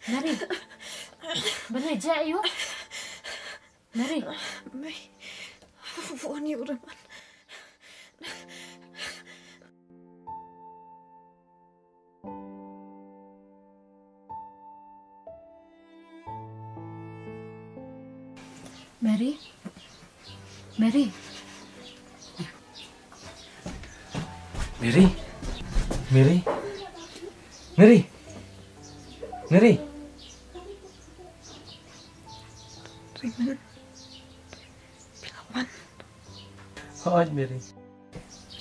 Mary. Balik je ayo. Mary. Mày. Vụ nhiều rồi mà. Mary. Mary. Mary. Mary. Mary. Mary. Raymond. Bilawan. Hỏi Mary.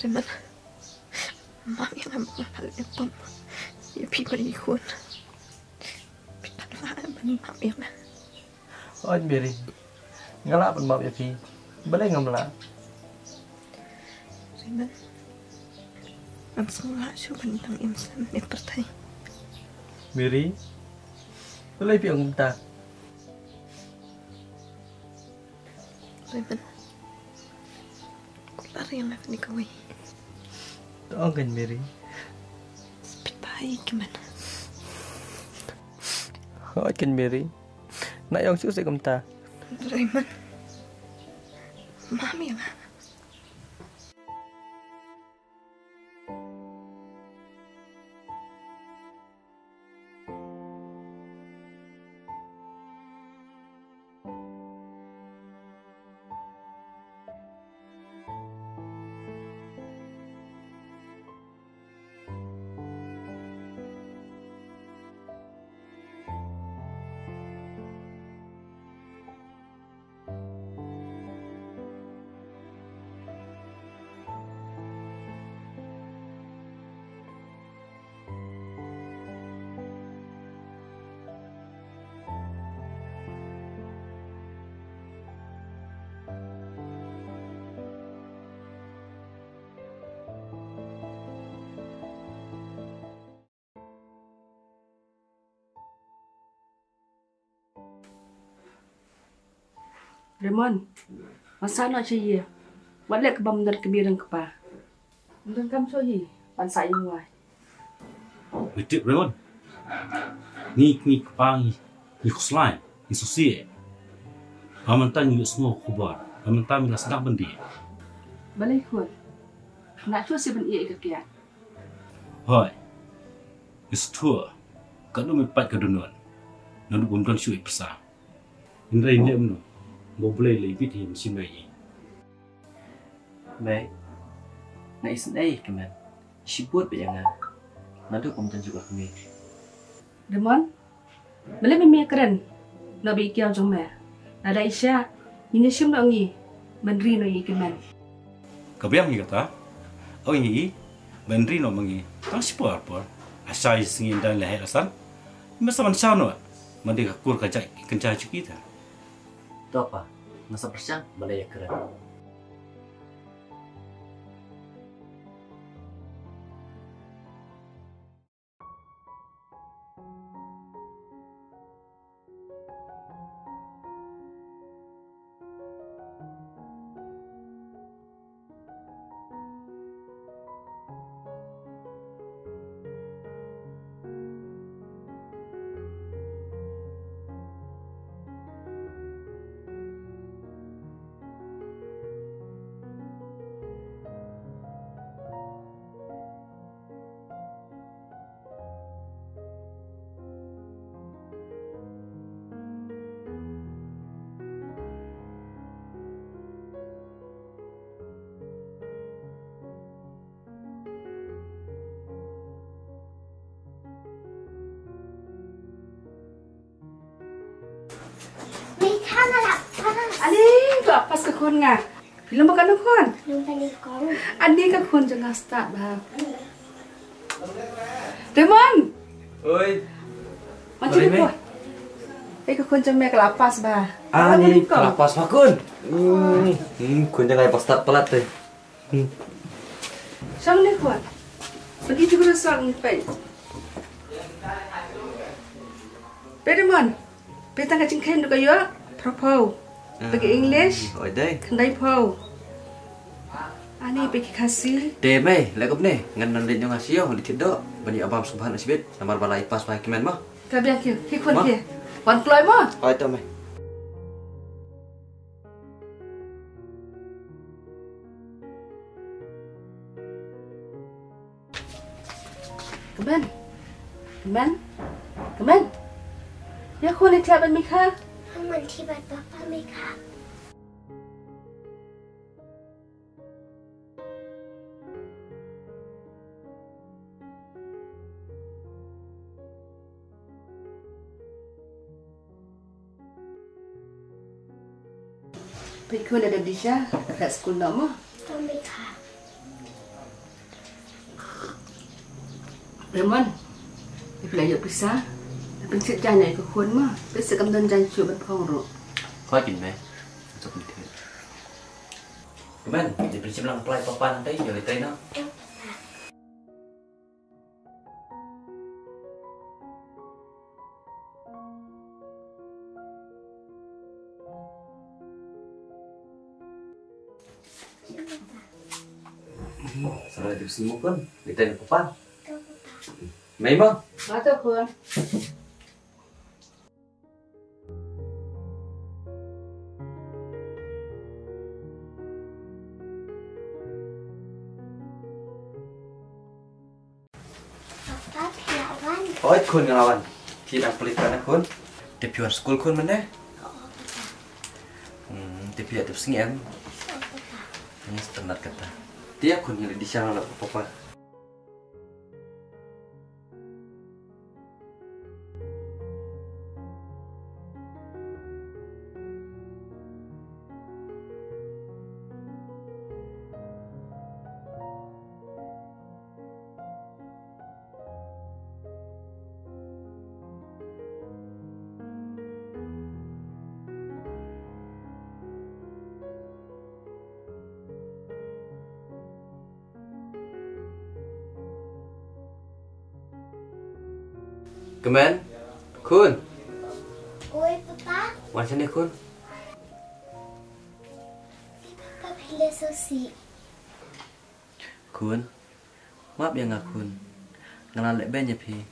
Raymond. Mami yang mahal pam. Ya pi balik ikut. Bilawan mami yang. Hỏi Mary. Ngalak pun maaf ya Pi. Boleh ngamla. Raymond. Am semua syuban tang imsam ni pertai. Mary. Boleh pi ang ta. Raymond. Kular yang nak nikawai. Doang kan Mary. Speed baik gimana? Hỏi kan Mary. Nak yang susah kum ta. Raymond. Mami yang. Raymond, masa nak caya, balik ke bandar kebiran kepa. Untuk kamu caya, pansa yang wai. Betul Raymond. Ni kepa ni khuslain, ni susi. Amantan ni semua khubar, amantan ni sedang bendi. Balik kun, nak cuci ben ia kekian. Hoi, istua, kalau mepat ke dunia, nanti bukan syuik besar. Indra ini mana? Boleh lebih di mesin lagi. Baik. Nak isi day keman. Sibut berjangan. Nanti kamu juga kami. Raymond, balik memang keren. Nak bikin jom mer. Ada isya, ini sim nak ngi, menteri nak ikiman. Kebiang ni kata, oh ini, menteri nak mengi, tak sipar apa. Asal singin dan leher asal, masa mana no, mendek kur kajak kencah kita. Itu apa? Masa persiang balai keren. Ani, tu apa sekon ngah? Film makan kon. Belum balik kon. Ani ke kon jangan start bah. Raymond. Oi. Macam ni kon. Ke kon jangan kelapas bah. Ni kelapas makun. Kun jangan pas start pelat tu. Sang ni kon. Pergi juga sang pai. Raymond. Petang kacing kain juga ya. Propau. Pergi English. Oi deh. Kendai pau. Ani pergi kasih. Deh mai, lekop ni. Ngan nanti jangan siyo di tidak. Banyak abang subhan nasibit. Namar balai pas pakai keman mah. Kau biar kikun kia. Wan keluar mah. Oi tu mai. Kemen. Ya kau ni tiap mi kah? ห้องมันที่บัตรป้าไหมคะ Pikun ada di sah. Kat sekolah nama. ป้าไหมคะ Raymond. Dia belajar pisah. Tapi cik jangan ke kun mah. Bisa kamdan jangan cuba berpong ro. ค่อยกินไหมจบเถอะคุณแม่จะไปชิมลังปลายปะปันได้อยู่ในใจเนาะ Salah di sini pun kita nak apa? Memang. Mata kun. Papa Pilawan. Oi kun ngelawan. Tidak pelitkan kun. Di pion school kun mana? Di pion tu sengem. Ini standar kata. Dia kun yang di sana lah papa. Kemen, kun. Oi Papa. Macam ni kun. Papa pilih susi. Kun. Maaf ya ngak kun. Ngalan lek ben ya pi.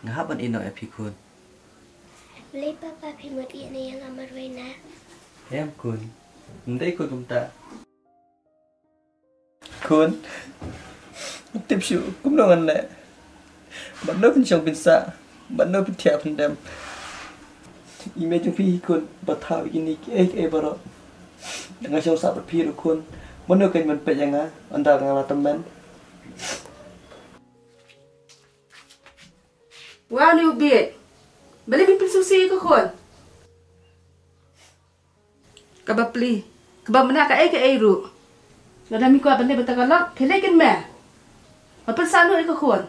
Ngahap an ino ya pi kun. Beli Papa pilih ini yang amar wena. Em kun. Ndai kun kumta. Kun. Tiếp sự cũng đâu ăn nè. Bạn nói bên trong bên xa. Bạn nói bên theo bên đêm. Ime chung phi kun. Bà thảo ini cái bà rõ. Dengan trong sát bà phi rồi kun. Muốn nói kênh mình phải chẳng á. Anh ta ngang là tâm bên. Wow ni ubit. Balik pimpin susi ke kun. Kaba pli. Kaba mana ka ai ru. Nada mi ko balik bentakalak. Kele ken me. Apa sanu ke kun.